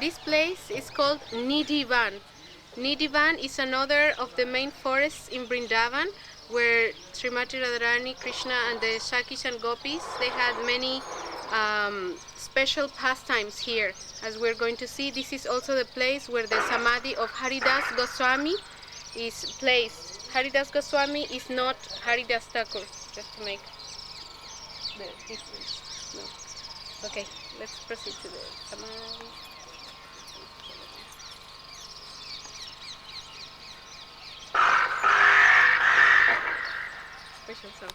This place is called Nidhivan. Nidhivan is another of the main forests in Vrindavan, where Srimati Radharani, Krishna, and the Shakis and Gopis, they had many special pastimes here. As we're going to see, this is also the place where the Samadhi of Haridas Goswami is placed. Haridas Goswami is not Haridas Thakur, just to make the difference. No. Okay, let's proceed to the Samadhi. Special song.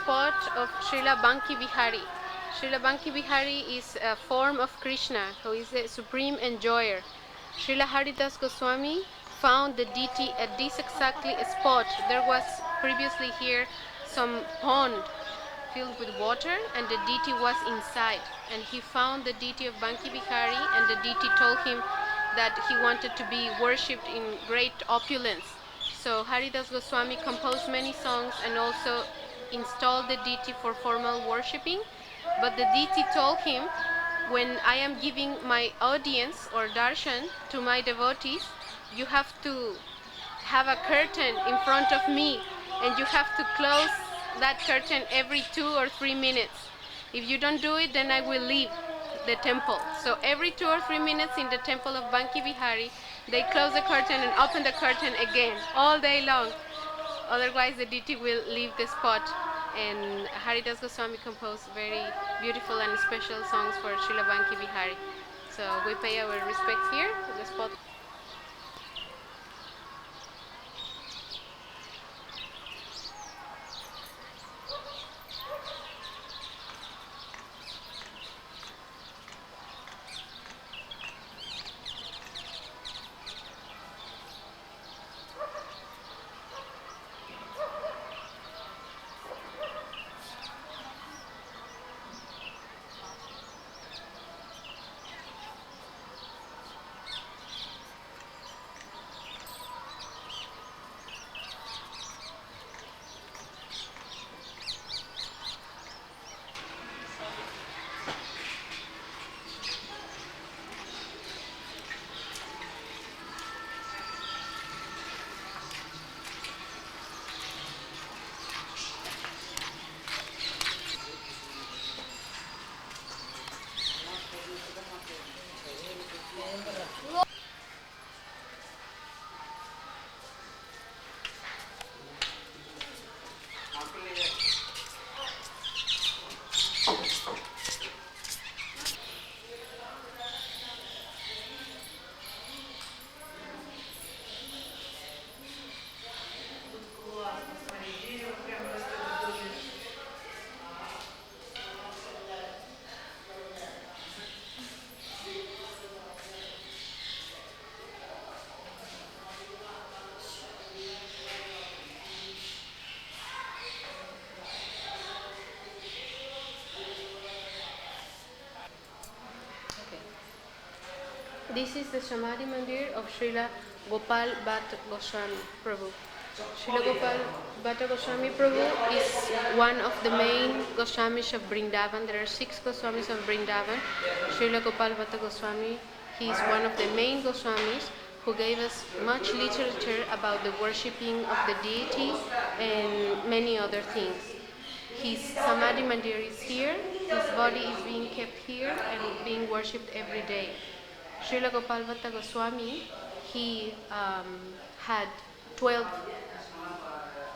Spot of Srila Banki Bihari. Srila Banki Bihari is a form of Krishna, who is the supreme enjoyer. Srila Haridas Goswami found the deity at this exactly spot. There was previously here some pond filled with water, and the deity was inside. And he found the deity of Banki Bihari, and the deity told him that he wanted to be worshipped in great opulence. So Haridas Goswami composed many songs and also installed the deity for formal worshipping. But the deity told him, when I am giving my audience or darshan to my devotees, you have to have a curtain in front of me, and you have to close that curtain every 2 or 3 minutes. If you don't do it, then I will leave the temple. So every 2 or 3 minutes in the temple of Banki Bihari, they close the curtain and open the curtain again all day long. Otherwise, the deity will leave the spot. And Haridas Goswami composed very beautiful and special songs for Srila Banki Bihari. So we pay our respects here to the spot. This is the Samadhi Mandir of Srila Gopal Bhatta Goswami Prabhu. Srila Gopal Bhatta Goswami Prabhu is one of the main Goswamis of Vrindavan. There are 6 Goswamis of Vrindavan. Srila Gopal Bhatta Goswami, he is one of the main Goswamis who gave us much literature about the worshipping of the deity and many other things. His Samadhi Mandir is here, his body is being kept here and being worshipped every day. Srila Gopal Bhatta Goswami, he had 12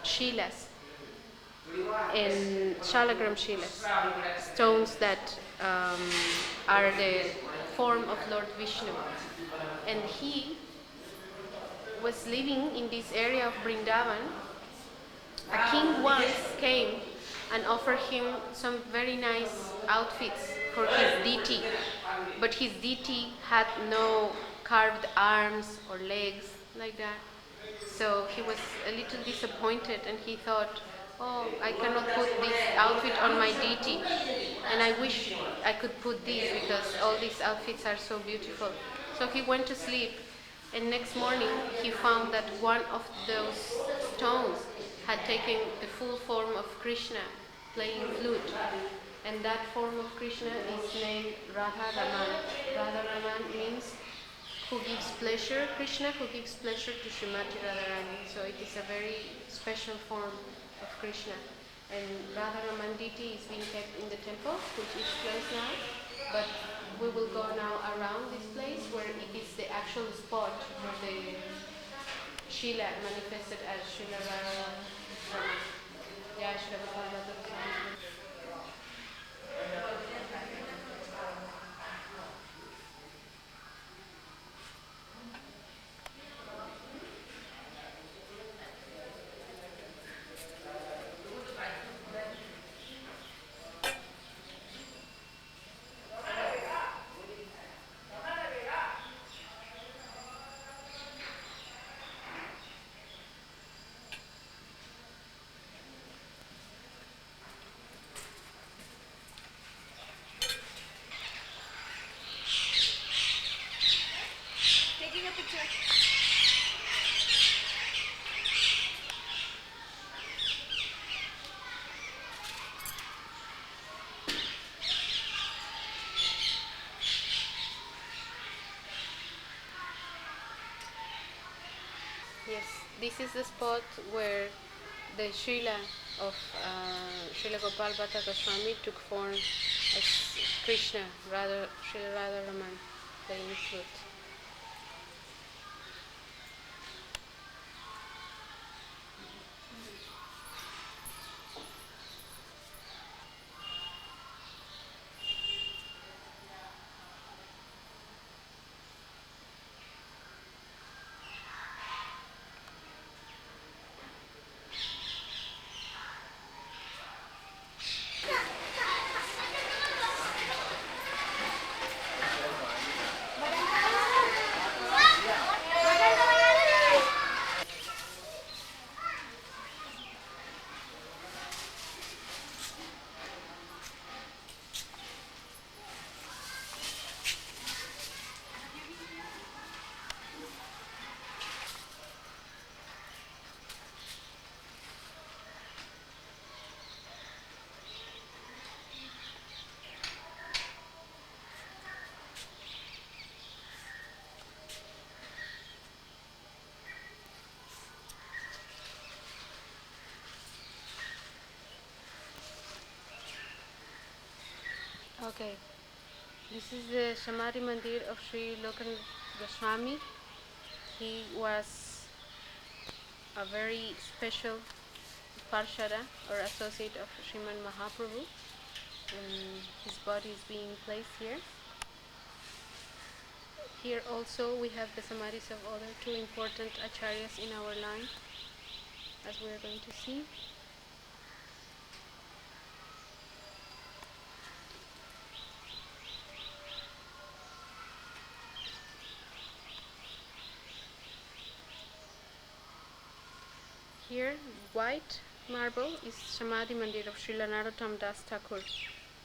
shilas and shalagram shilas, stones that are the form of Lord Vishnu. And he was living in this area of Vrindavan. A king once came and offered him some very nice outfits for his deity, but his deity had no carved arms or legs like that. So he was a little disappointed and he thought, oh, I cannot put this outfit on my deity, and I wish I could put this because all these outfits are so beautiful. So he went to sleep, and next morning he found that one of those stones had taken the full form of Krishna playing flute. And that form of Krishna is named Radha Raman. Radha Raman means who gives pleasure, Krishna who gives pleasure to Srimati Radharani. So it is a very special form of Krishna. And Radha Raman deity is being kept in the temple, which is closed now. But we will go now around this place where it is the actual spot where the Shila manifested as Srila Radha Raman. Yeah, Srila Gopal. Yes, this is the spot where the Srila of Srila Gopal Bhatta Goswami took form as Krishna, Srila Radha Raman playing flute. Okay, this is the Samadhi Mandir of Sri Lokan Goswami. He was a very special Parshada or associate of Sriman Mahaprabhu, and his body is being placed here. Here also we have the samadhis of other 2 important acharyas in our line, as we are going to see. Here, white marble is Samadhi Mandir of Srila Narottam Das Thakur.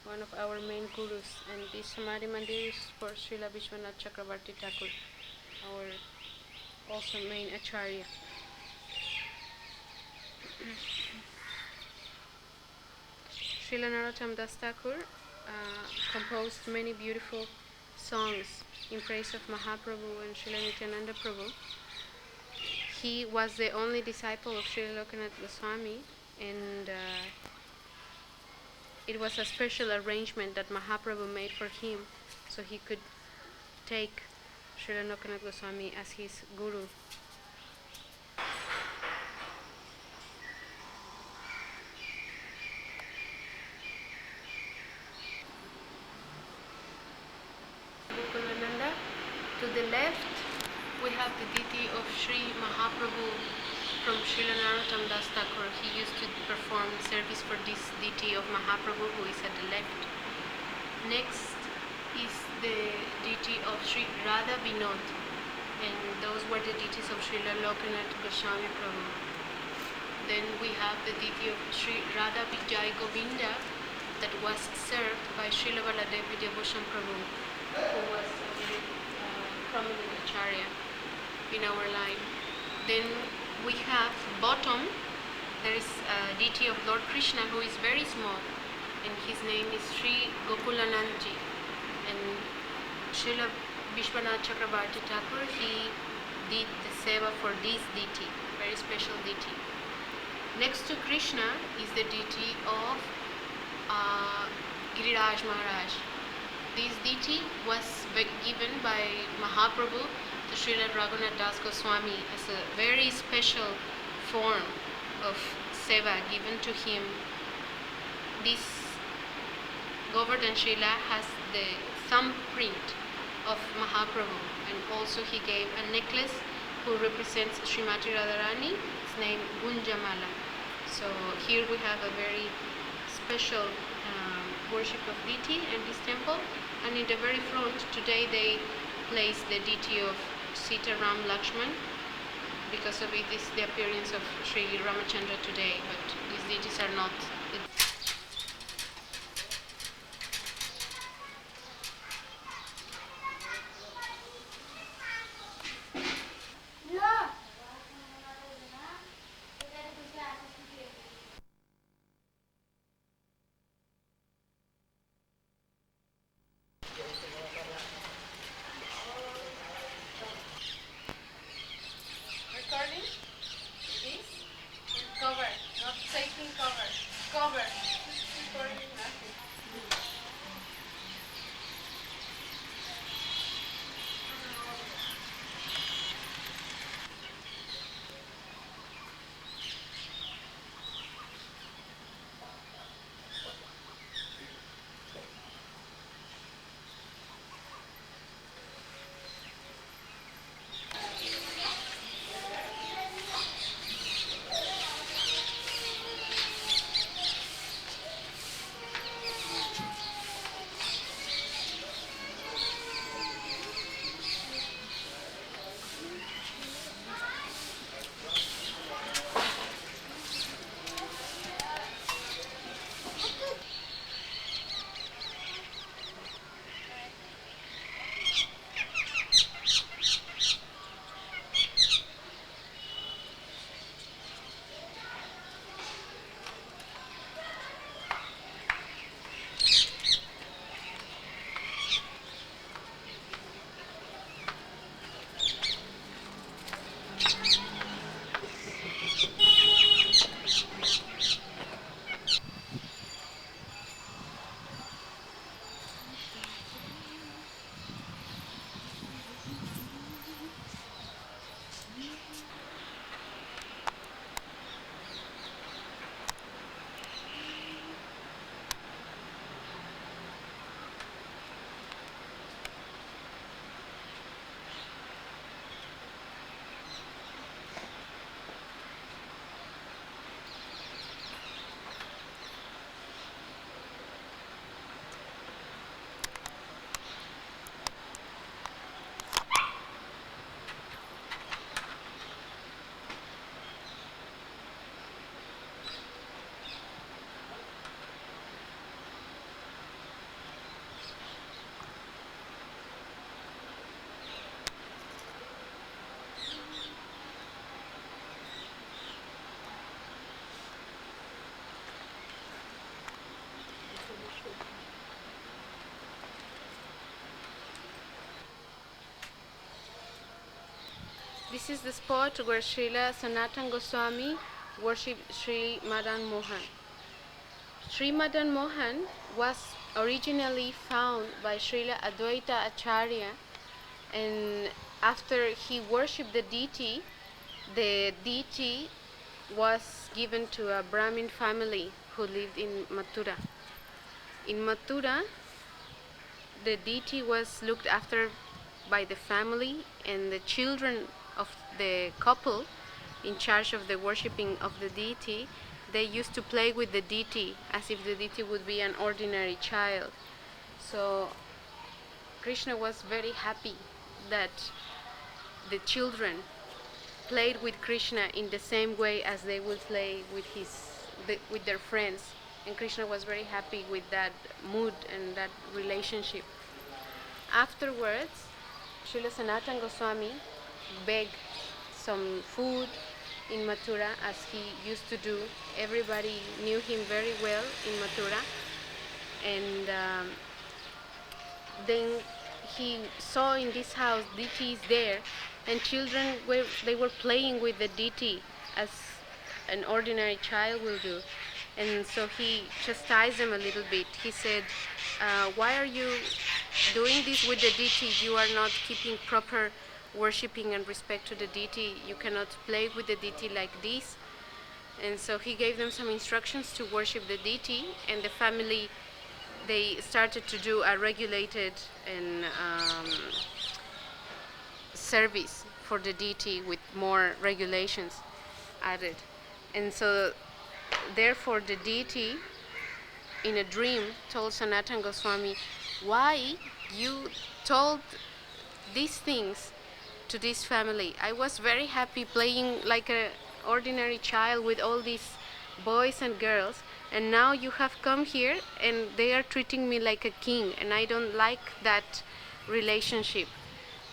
one of our main gurus, and this Samadhi Mandir is for Srila Vishwanath Chakravarti Thakur, our also main Acharya. Srila Narottam Das Thakur composed many beautiful songs in praise of Mahaprabhu and Srila Nityananda Prabhu. He was the only disciple of Srila Lokanath Goswami, and it was a special arrangement that Mahaprabhu made for him so he could take Srila Lokanath Goswami as his guru. To the left, we have the deity of Sri Mahaprabhu from Srila Narottam Das Thakur. He used to perform service for this deity of Mahaprabhu, who is at the left. Next is the deity of Sri Radha Vinod, and those were the deities of Srila Lokanath Goswami Prabhu. Then we have the deity of Sri Radha Vijay Govinda that was served by Srila Baladev Vidyabhushan Prabhu, who was a very prominent acharya in our line. Then we have bottom, there is a deity of Lord Krishna who is very small, and his name is Sri Gokulanandji. And Srila Vishwanath Chakravarti Thakur, he did the seva for this deity, very special deity. Next to Krishna is the deity of Giriraj Maharaj. This deity was given by Mahaprabhu to Srila Raghunath Das Goswami as a very special form of seva given to him. This Govardhan Srila has the thumbprint of Mahaprabhu, and also he gave a necklace who represents Srimati Radharani, its name Gunjamala. So here we have a very special worship of deity in this temple, and in the very front today they place the deity of Sita Ram Lakshman. Because of it is the appearance of Sri Ramachandra today, but these deities are not. Recording? This? Cover. Not taking cover. Cover. Recording nothing. This is the spot where Srila Sanatana Goswami worshipped Sri Madan Mohan. Sri Madan Mohan was originally found by Srila Advaita Acharya, and after he worshipped the deity was given to a Brahmin family who lived in Mathura. In Mathura, the deity was looked after by the family, and the children of the couple in charge of the worshipping of the deity, they used to play with the deity as if the deity would be an ordinary child. So Krishna was very happy that the children played with Krishna in the same way as they would play with their friends, and Krishna was very happy with that mood and that relationship. Afterwards, Srila Sanatana Goswami begged some food in Mathura, as he used to do. Everybody knew him very well in Mathura, and then he saw in this house deity is there, and children were playing with the deity as an ordinary child will do. And so he chastised them a little bit. He said, why are you doing this with the deity? You are not keeping proper worshipping and respect to the deity. You cannot play with the deity like this. And so he gave them some instructions to worship the deity, and the family, they started to do a regulated and service for the deity with more regulations added. And so therefore the deity in a dream told Sanatana Goswami, why you told these things to this family? I was very happy playing like an ordinary child with all these boys and girls, and now you have come here and they are treating me like a king, and I don't like that relationship.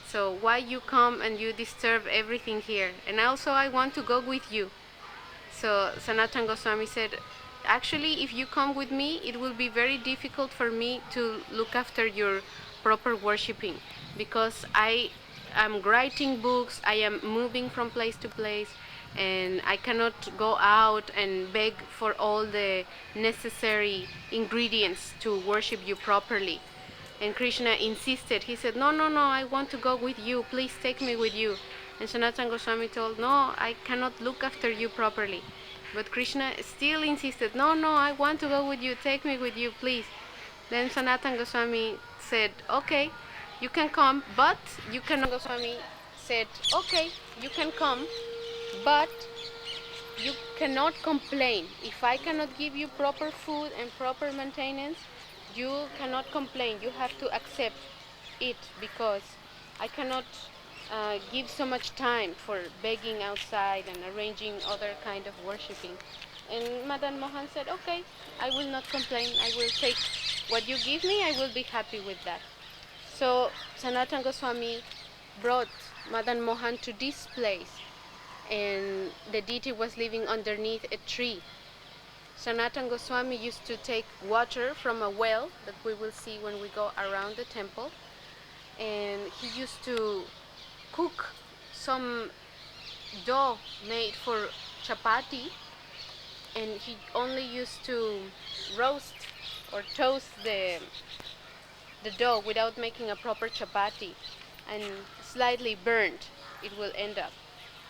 So why you come and you disturb everything here? And also I want to go with you. So Sanatana Goswami said, actually, if you come with me, it will be very difficult for me to look after your proper worshipping, because I am writing books, I am moving from place to place, and I cannot go out and beg for all the necessary ingredients to worship you properly. And Krishna insisted. He said, no, I want to go with you. Please take me with you. And Sanatana Goswami told, no, I cannot look after you properly. But Krishna still insisted, no, I want to go with you. Take me with you, please. Then Sanatana Goswami said, okay, you can come, but you cannot. Goswami said, okay, you can come, but you cannot complain. If I cannot give you proper food and proper maintenance, you cannot complain. You have to accept it, because I cannot give so much time for begging outside and arranging other kind of worshipping. And Madan Mohan said, okay, I will not complain. I will take what you give me. I will be happy with that. So Sanatana Goswami brought Madan Mohan to this place, and the deity was living underneath a tree. Sanatana Goswami used to take water from a well that we will see when we go around the temple, and he used to cook some dough made for chapati, and he only used to roast or toast the dough without making a proper chapati, and slightly burnt it will end up.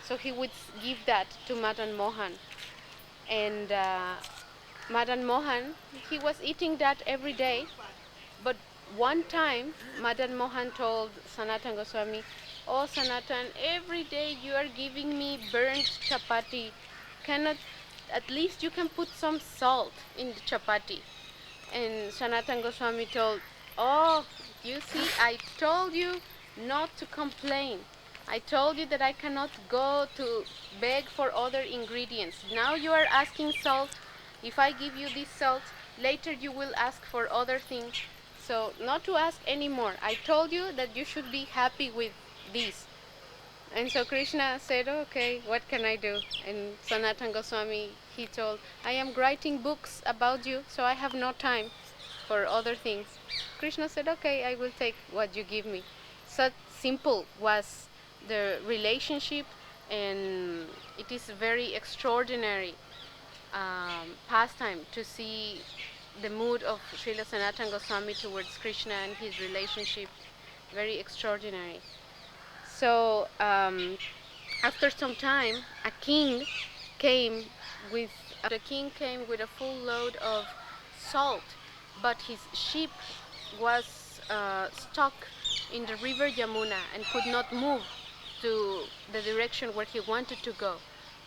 So he would give that to Madan Mohan, and Madan Mohan, he was eating that every day. But one time Madan Mohan told Sanatana Goswami, oh Sanatan, every day you are giving me burnt chapati. At least you can put some salt in the chapati. And Sanatana Goswami told, oh, you see, I told you not to complain. I told you that I cannot go to beg for other ingredients. Now you are asking salt. If I give you this salt, later you will ask for other things. So not to ask anymore. I told you that you should be happy with this. And so Krishna said, okay, what can I do? And Sanatana Goswami, he told, I am writing books about you, so I have no time for other things. Krishna said, okay, I will take what you give me. So simple was the relationship, and it is very extraordinary pastime to see the mood of Srila Sanatana Goswami towards Krishna and his relationship. Very extraordinary. So after some time, a king came with the king came with a full load of salt, but his ship was stuck in the river Yamuna and could not move to the direction where he wanted to go.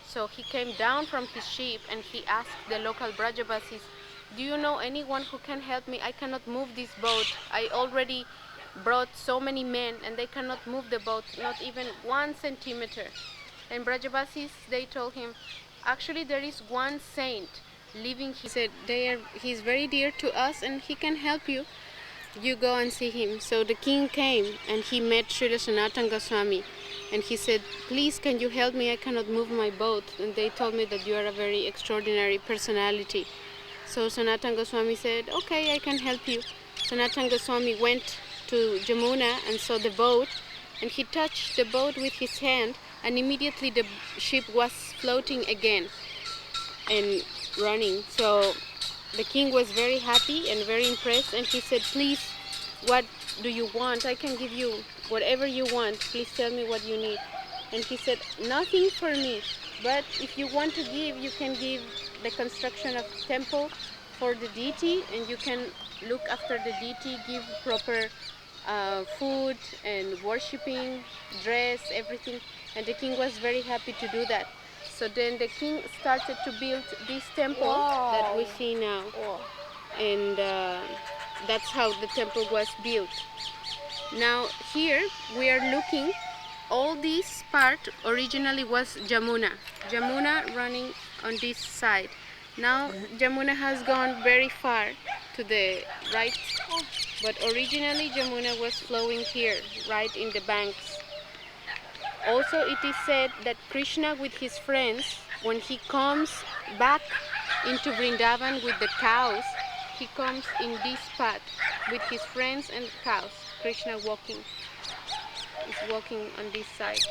So he came down from his ship and he asked the local Brajavasis, "Do you know anyone who can help me? I cannot move this boat. I already brought so many men and they cannot move the boat, not even 1 centimeter." And Brajavasis, they told him, "Actually there is one saint living here." He said, he's very dear to us and he can help you. You go and see him." So the king came and he met Srila Sanatana Goswami and he said, "Please, can you help me? I cannot move my boat." And they told me that you are a very extraordinary personality. So Sanatana Goswami said, "Okay, I can help you." Sanatana Goswami went to Jamuna and saw the boat, and he touched the boat with his hand, and immediately the ship was floating again and running. So the king was very happy and very impressed, and he said, "Please, what do you want? I can give you whatever you want. Please tell me what you need." And he said, "Nothing for me, but if you want to give, you can give the construction of temple for the deity, and you can look after the deity, give proper food and worshipping, dress, everything." And the king was very happy to do that. So then the king started to build this temple that we see now. And that's how the temple was built. Now here we are looking, all this part originally was Jamuna. Jamuna running on this side. Now Jamuna has gone very far to the right, but originally Jamuna was flowing here, right in the banks. Also it is said that Krishna with his friends, when he comes back into Vrindavan with the cows, he comes in this path with his friends and cows. Krishna is walking on this side.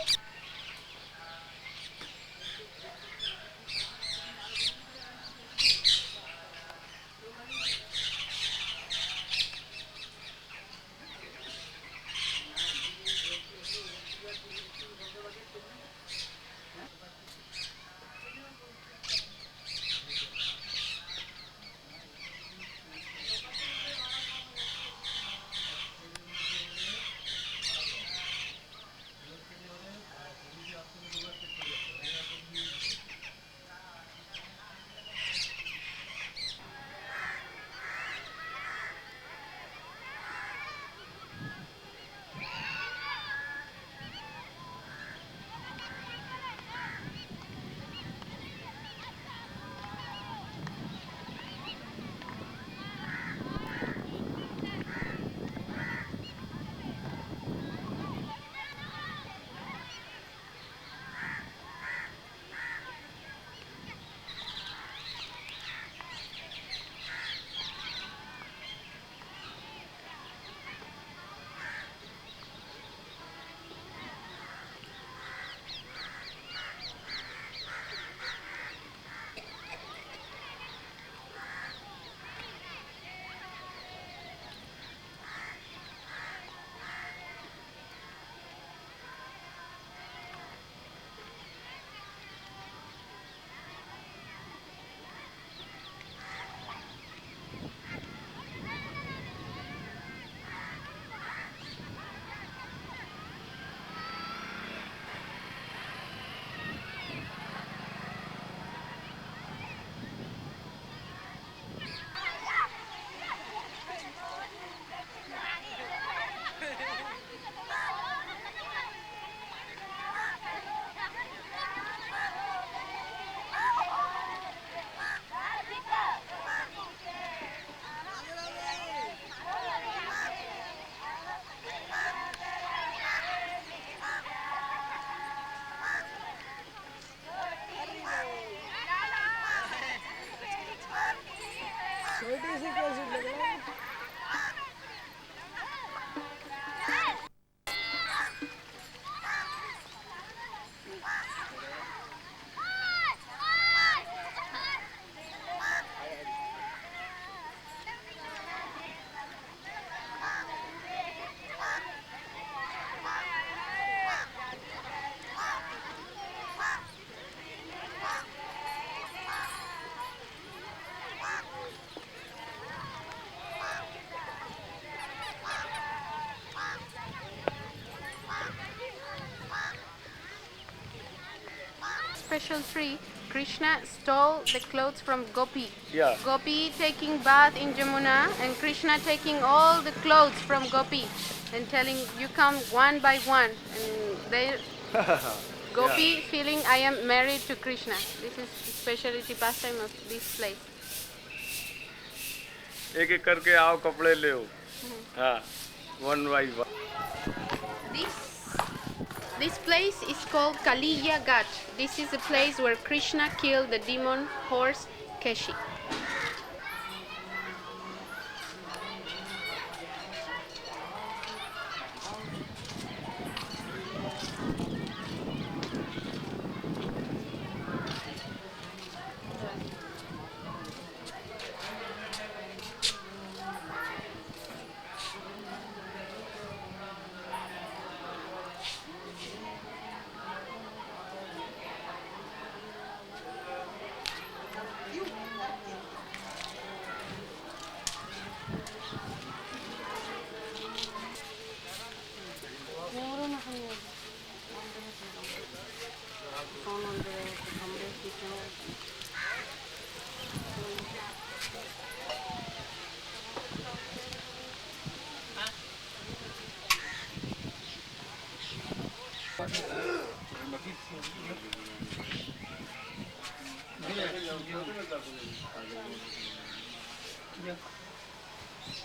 special tree, Krishna stole the clothes from Gopi. Yeah. Gopi taking bath in Jamuna and Krishna taking all the clothes from Gopi and telling you come one by one, and they Gopi feeling I am married to Krishna. This is specialty pastime of this place. एक एक करके आओ कपड़े ले हाँ one by one This this place is called Kaliya Ghat. This is the place where Krishna killed the demon horse Keshi.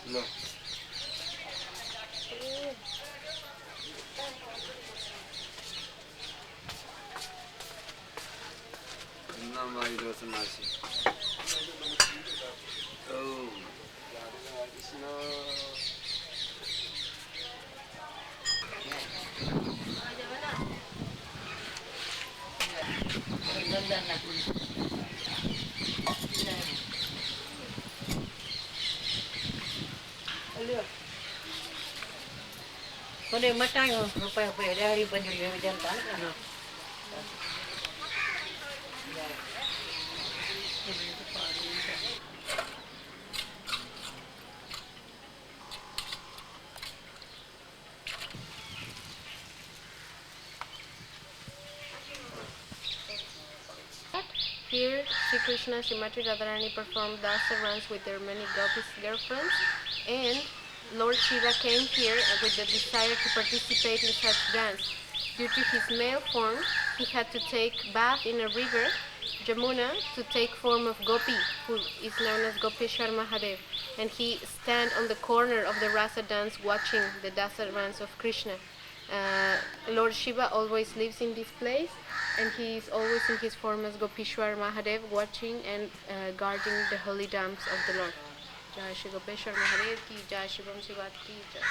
लो नमाई रोसनासी ओम Krishna Kode matang rupaya dari banjir yang jantan kan. Here, Sri Krishna and Srimati Radharani performed dasa runs with their many gopis girlfriends, and Lord Shiva came here with the desire to participate in such dance. Due to his male form, he had to take bath in a river, Jamuna, to take form of Gopi, who is known as Gopeshwar Mahadev, and he stand on the corner of the rasa dance watching the dasa runs of Krishna. Lord Shiva always lives in this place, and he is always in his form as Gopeshwar Mahadev, watching and guarding the holy dams of the Lord. Jai Shri Gopeshwar Mahadev ki Jai, Shivam Shivat ki Jai.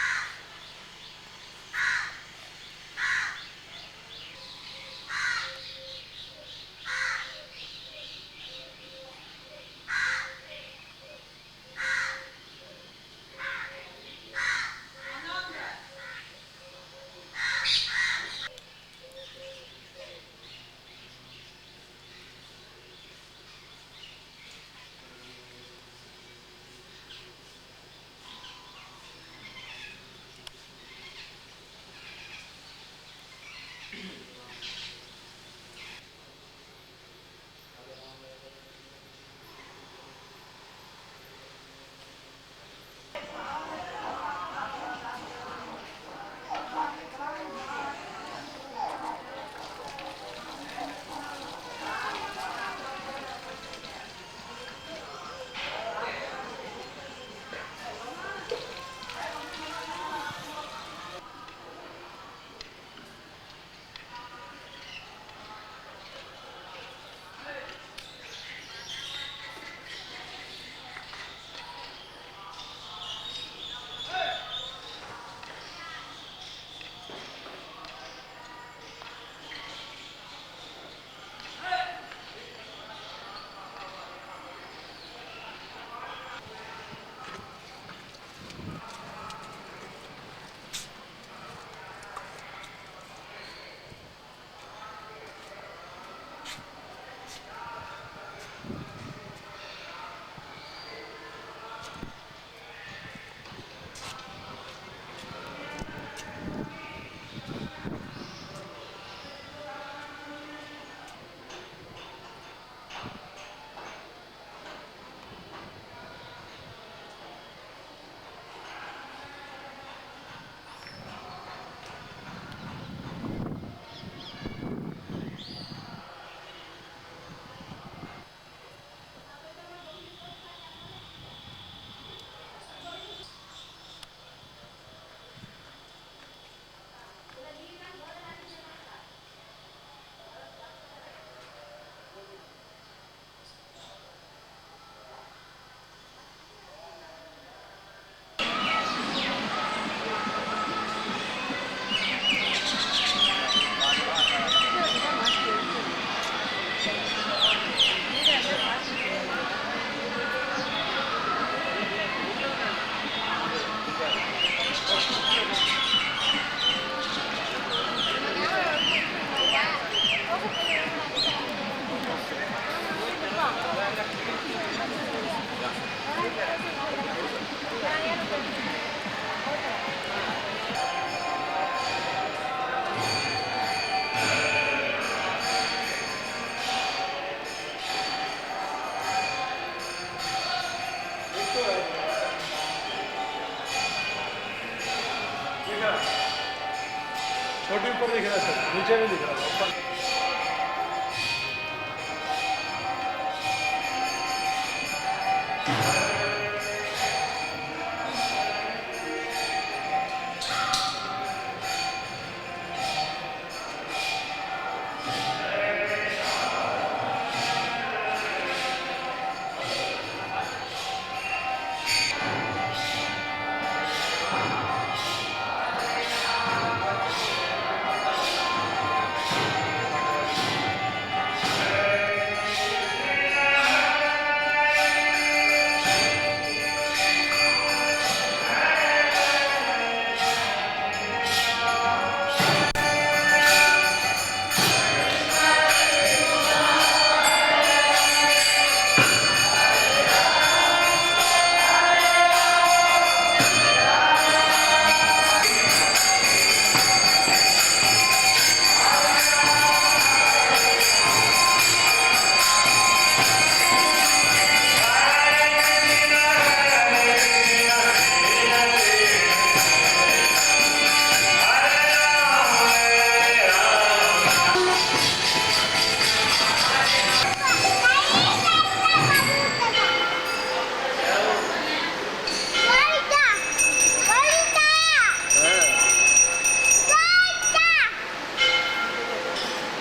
ऊपर दिख रहा है sir, नीचे नहीं दिख रहा ऊपर।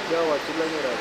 क्या हुआ, चिल्ला नहीं रहा है?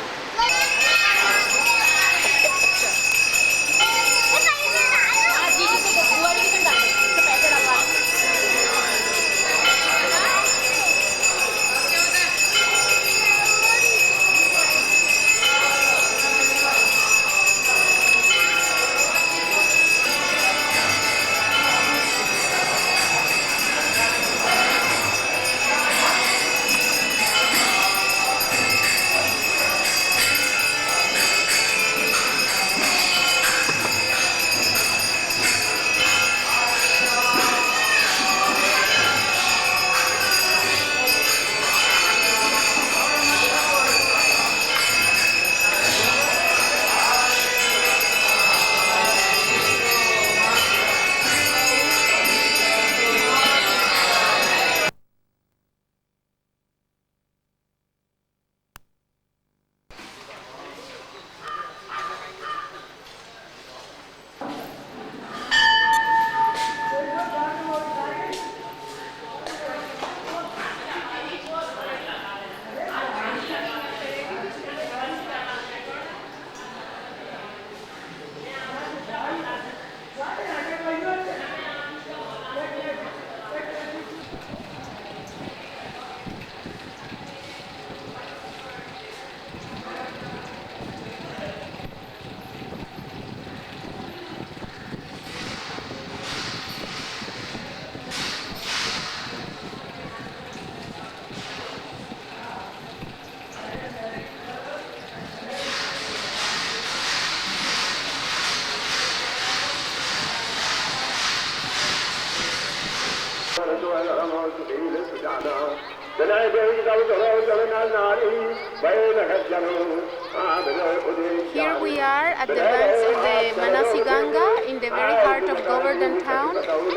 Here we are at the banks of the Manasi Ganga in the very heart of Govardhan town,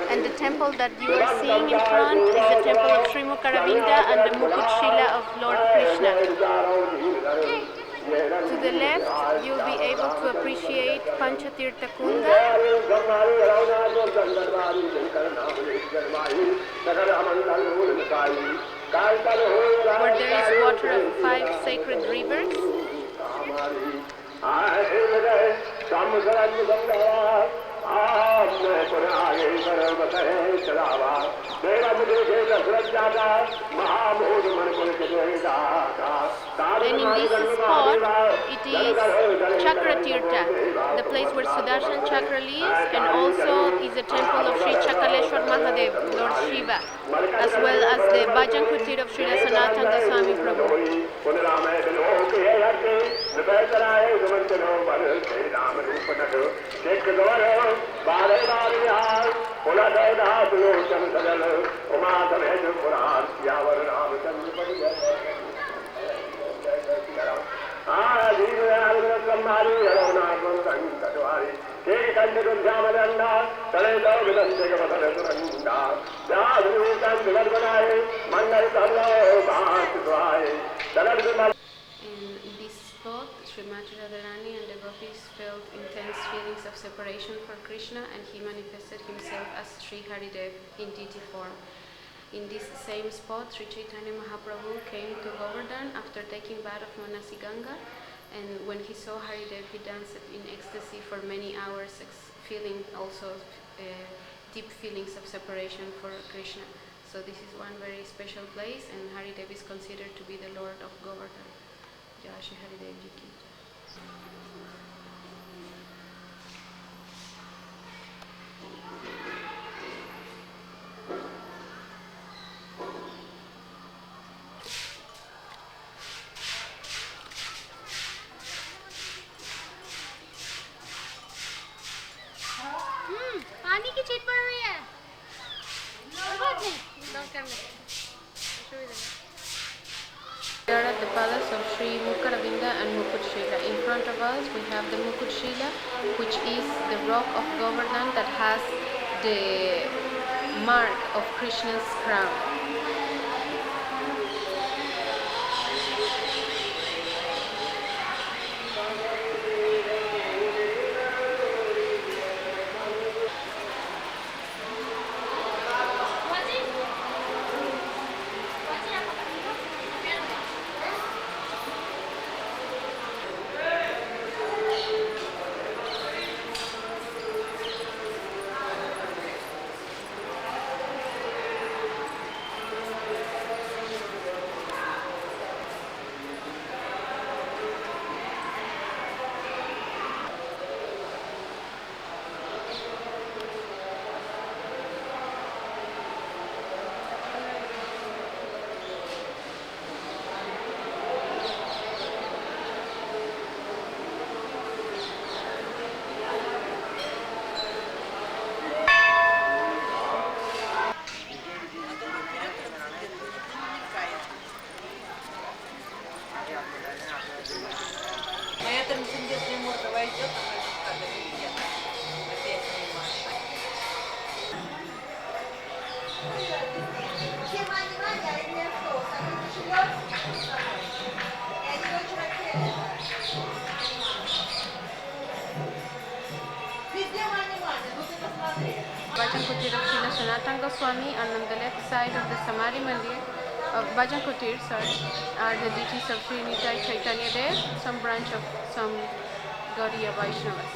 and the temple that you are seeing in front is the temple of Sri Govinda and the Mukut Shila of Lord Krishna. To the left, you'll be able to appreciate Panchatirtha Kunda, where there is water of 5 sacred rivers. And in this spot, it is Chakra Tirtha, the place where Sudarshan Chakra lives, and also is the temple of Sri Chakaleshwar Mahadev, Lord Shiva, as well as the Bhajan Kutir of Sri Sanatan Goswami Prabhu. In this spot, Srimati Radharani and the gopis felt intense feelings of separation for Krishna, and he manifested himself as Sri Haridev in deity form. In this same spot, Sri Chaitanya Mahaprabhu came to Govardhan after taking bath of Manasi Ganga, and when he saw Haridev, he danced in ecstasy for many hours, feeling also deep feelings of separation for Krishna. So this is one very special place, and Haridev is considered to be the Lord of Govardhan. Jai Shri Haridev Ji ki. पानी की छींट पड़ रही है We are at the palace of Sri Mukaravinda and Mukut Shila. In front of us we have the Mukut Shila, which is the rock of Govardhan that has the mark of Krishna's crown. Моя трансцендентная морда войдет, а моя шикарная нет. Опять снимаю. Bhajan Kutir of Srila Sanatana Goswami, and on the left side of the Samadhi Mandir of Bhajan Kutir, are the deities of Sri Nitai Chaitanya Dev, some branch of some Gaudiya Vaishnavas.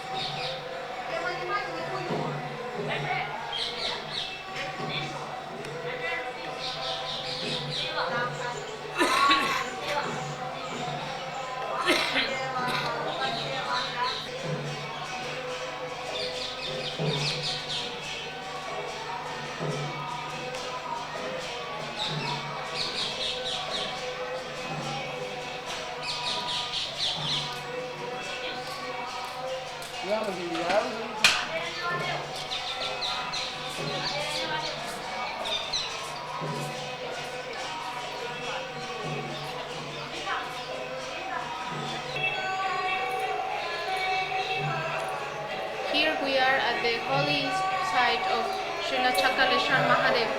Here we are at the holy site of Srila Chakaleshwar Mahadev.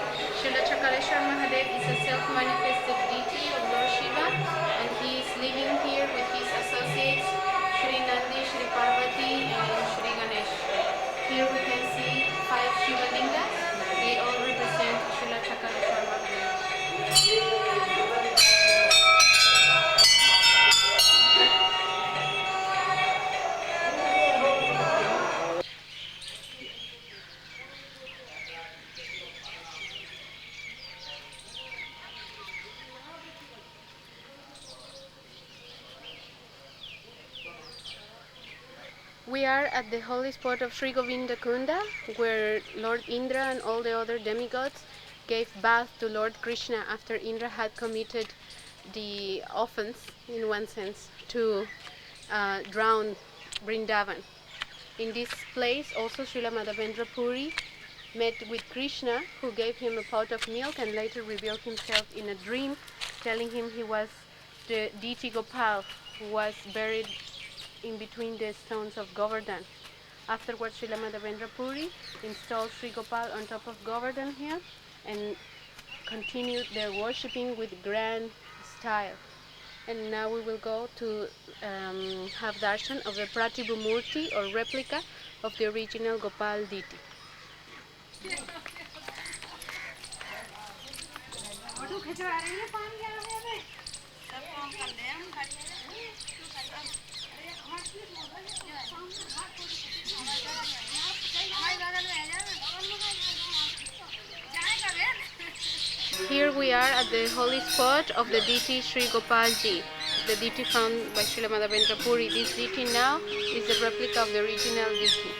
Srila Chakaleshwar Mahadev is a self-manifested deity of Lord Shiva, and he is living here with his associates Sri Nandi, Sri Parvati and Sri Ganesh. Here we can see 5 Shiva Lingas. They all represent Srila Chakaleshwar Mahadev. We are at the holy spot of Sri Govinda Kunda, where Lord Indra and all the other demigods gave bath to Lord Krishna after Indra had committed the offense, in one sense, to drown Vrindavan. In this place also Srila Madhavendra Puri met with Krishna, who gave him a pot of milk and later revealed himself in a dream, telling him he was the deity Gopal, who was buried in between the stones of Govardhan. Afterwards, Srila Madhavendra Puri installed Sri Gopal on top of Govardhan here, and continued their worshipping with grand style. And now we will go to have darshan of the Pratibhu Murti or replica of the original Gopal deity. Here we are at the holy spot of the deity Sri Gopalji, the deity found by Srila Madhavendra Puri. This deity now is the replica of the original deity.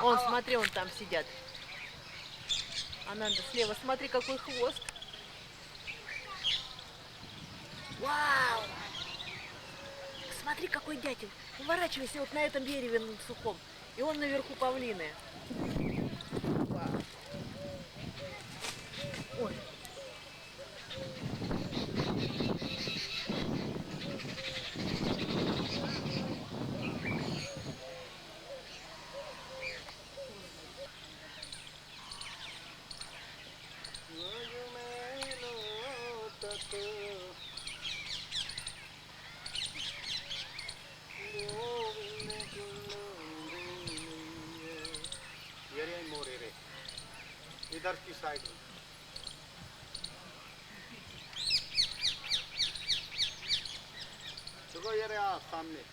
Вон, смотри, вон там сидят. Ананда, слева, смотри, какой хвост. Вау! Смотри, какой дятел. Поворачивайся вот на этом дереве сухом. И он наверху павлины. Вау. Ой. इधर की side में देखो ये रहा सामने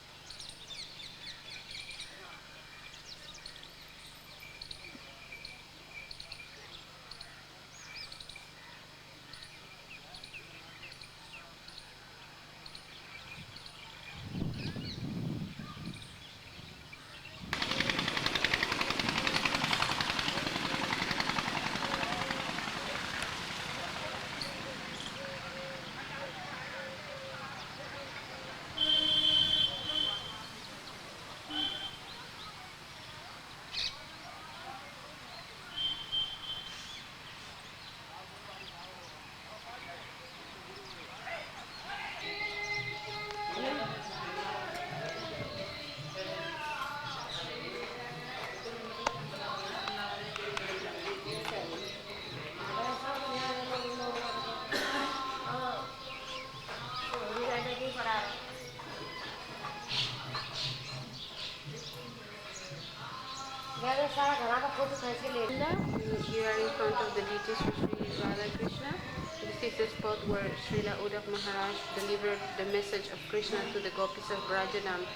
You are in front of the deities of Sri Radha Krishna. This is the spot where Srila Uddhav Maharaj delivered the message of Krishna to the gopis of Vrindavanu.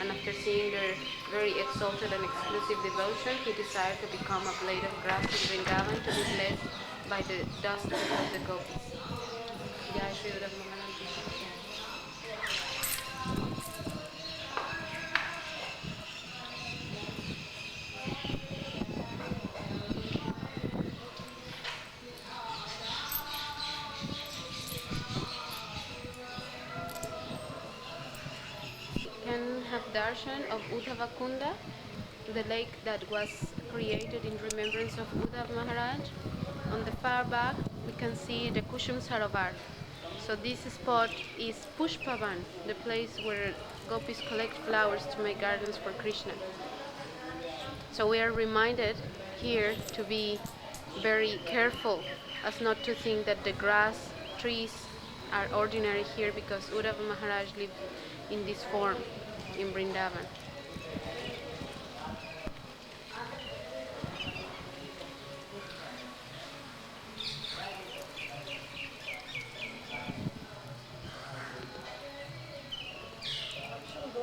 And after seeing their very exalted and exclusive devotion, he desired to become a blade of grass in Vrindavan to be blessed by the dust of the gopis. Jai Sri Uddhav Maharaj. Can have darshan of Uddhava Kunda, the lake that was created in remembrance of Uddhav Maharaj. On the far back, we can see the Kushum Sarovar. So this spot is Pushpavan, the place where gopis collect flowers to make gardens for Krishna. So we are reminded here to be very careful as not to think that the grass, trees are ordinary here because Uddhava Maharaj lived in this form in Vrindavan.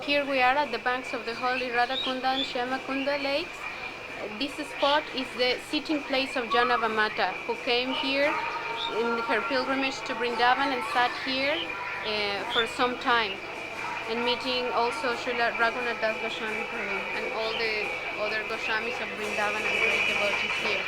Here we are at the banks of the holy Radhakunda and Shyamakunda lakes. This spot is the sitting place of Janava Mata, who came here in her pilgrimage to Vrindavan and sat here for some time, and meeting also Srila Raghunath Das Goswami Prabhu and all the other Goswamis of Vrindavan and great devotees here.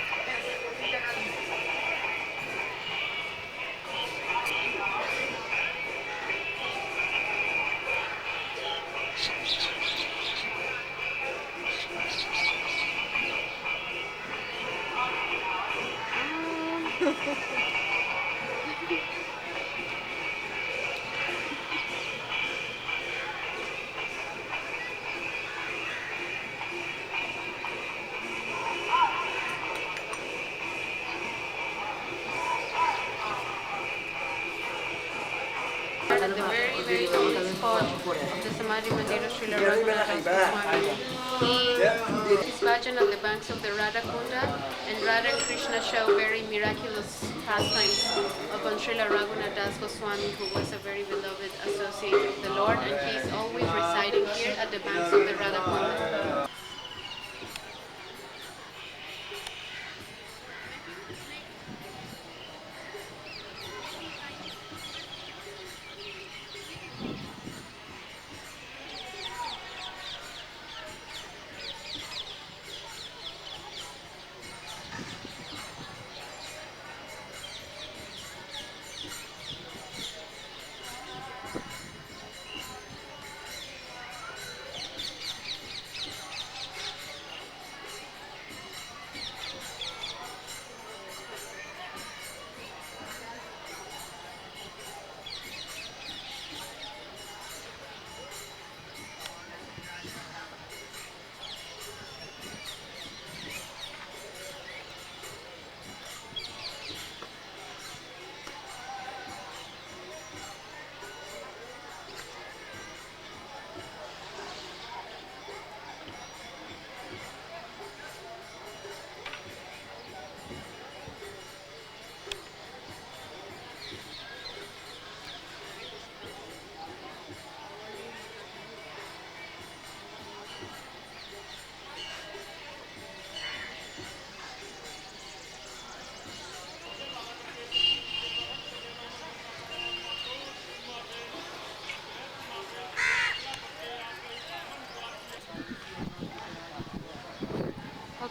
At the very old spot of the Samadhi Mandir of Srila Raghunath Das Goswami. He is bhajan at the banks of the Radha Kunda, and Radha and Krishna show very miraculous pastimes upon Srila Raghunath Das Goswami, who was a very beloved associate of the Lord, and he is always residing here at the banks of the Radha Kunda.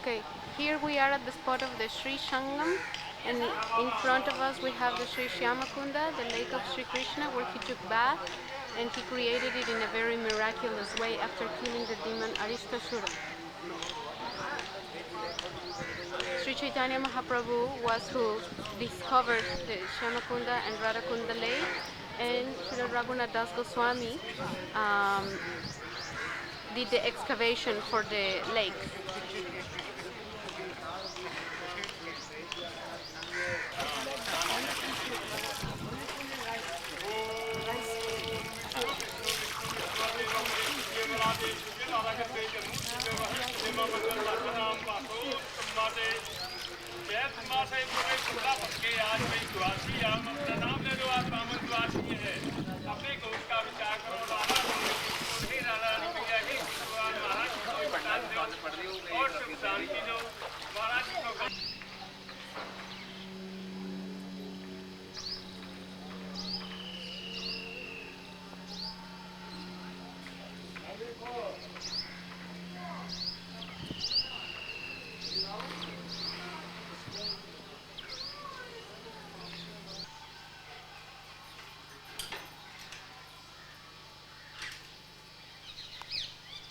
Okay, here we are at the spot of the Sri Shangam, and in front of us we have the Sri Shyamakunda, the lake of Sri Krishna, where he took bath, and he created it in a very miraculous way after killing the demon Aristasura. Sri Chaitanya Mahaprabhu was who discovered the Shyamakunda and Radhakunda lake, and Srila Raghunath Das Goswami um, did the excavation for the lake.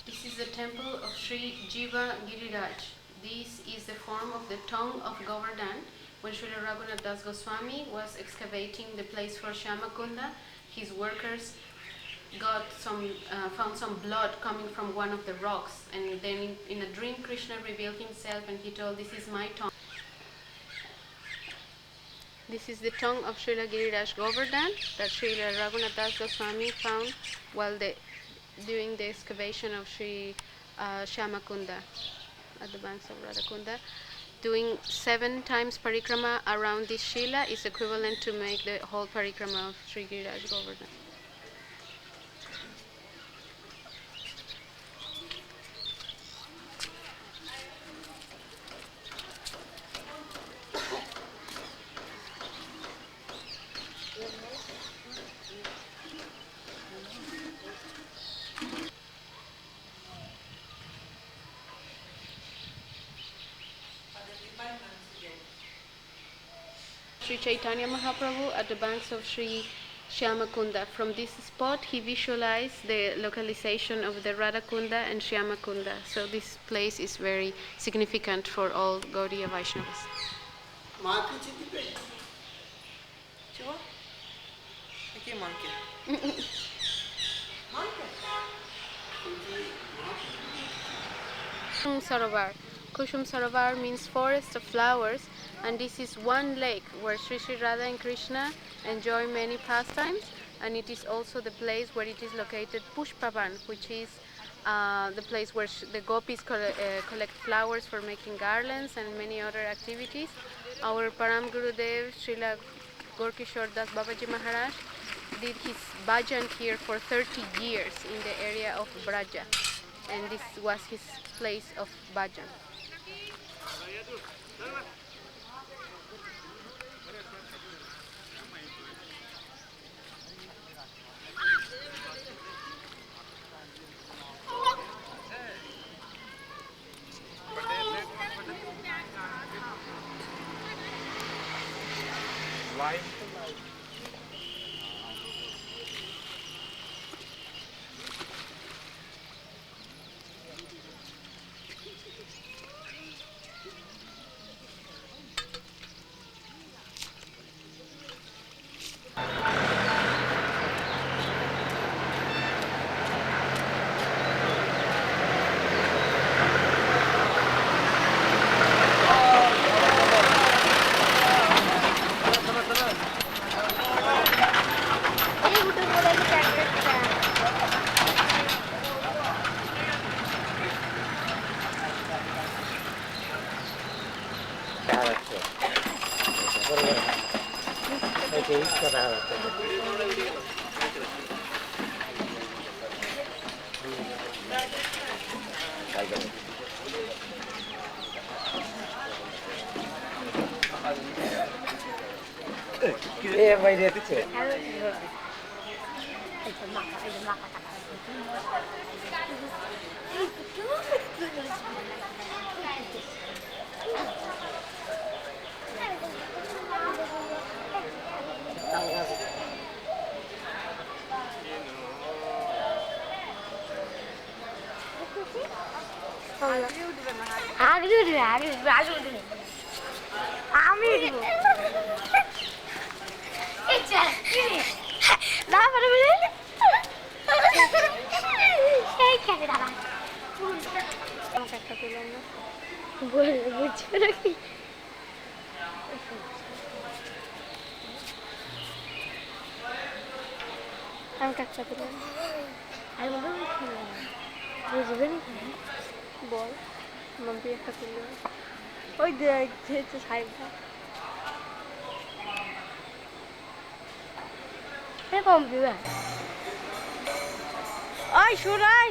This is the temple of Sri Jiva Giriraj. This is the form of the tongue of Govardhan. When Srila Raghunath Das Goswami was excavating the place for Shyamakunda, his workers found some blood coming from one of the rocks, and then in a dream Krishna revealed himself and he told, "This is my tongue." This is the tongue of Srila Giriraj Govardhan that Srila Raghunath Das Goswami found while during the excavation of Sri Shyamakunda at the banks of Radhakunda. Doing 7 times parikrama around this Shila is equivalent to make the whole parikrama of Sri Giriraj Govardhan. Sri Chaitanya Mahaprabhu at the banks of Sri Shyamakunda. From this spot, he visualized the localization of the Radhakunda and Shyamakunda. So this place is very significant for all Gaudiya Vaishnavas. Чего? Какие манки? Kushum Sarovar. Kushum Sarovar means forest of flowers, and this is one lake where Sri Sri Radha and Krishna enjoy many pastimes, and it is also the place where it is located Pushpavan, which is the place where the gopis collect flowers for making garlands and many other activities. Our Param Gurudev, Srila Gorkishore Das Babaji Maharaj, did his bhajan here for 30 years in the area of Braja, and this was his place of bhajan. আগে উঠবে আগে উঠবে আগে উঠবে আমি উঠবো না পারবে এই খেলে দাঁড়া আমাকে একটা দিলাম না। বুঝছো নাকি আমাকে একটা দিলাম। আর বুঝবে না বল মাম্পি একটা তুললো। ওই দেখ যেহেতু সাইডটা কম দিবে ওই সুরাই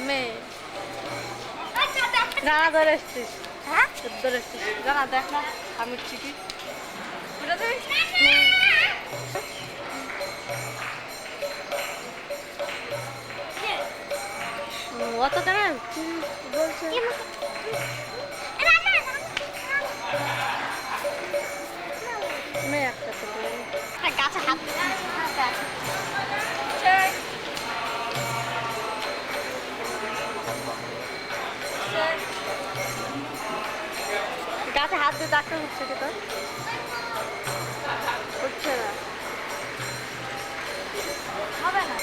মেয়ে গানা ধরে এসছিস হ্যাঁ ধরে এসছিস গানা দেখ না আমি চিঠি অত কেন বলছে মেয়ে একটা তুললো। গাছে হাত গাছে হাত দিয়ে ডাক্তার হচ্ছে কি তোর হচ্ছে না। হবে না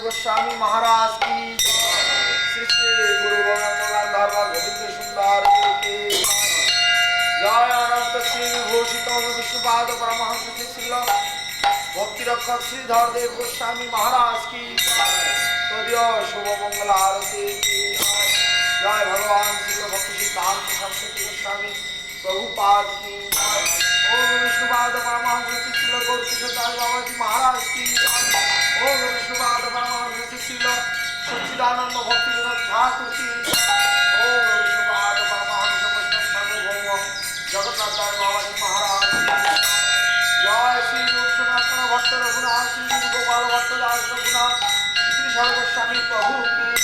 गोस्वामी महाराज की श्री श्री गुरु गोविंद सुंदर की जय अनंत श्री विभूषित विष्णुपाद परमहंस श्री श्रील भक्ति रक्षक श्रीधर देव गोस्वामी महाराज की तदीय शुभ मंगल आरती की जय भगवान श्री भक्ति सिद्धांत सरस्वती गोस्वामी प्रभुपाद की ओम विष्णुपाद परमहंस श्री श्रील गौरकिशोर बाबा जी महाराज की ओम विष्णुपाद परमहंस श्री श्रील सच्चिदानंद भक्ति विनोद ठाकुर की ओम विष्णुपाद परमहंस वैष्णव सार्वभौम जगन्नाथ बाबा जी महाराज की जय श्री रूप सनातन भक्त रघुनाथ श्री गोपाल भट्ट दास रघुनाथ श्री सर्वस्वामी प्रभु की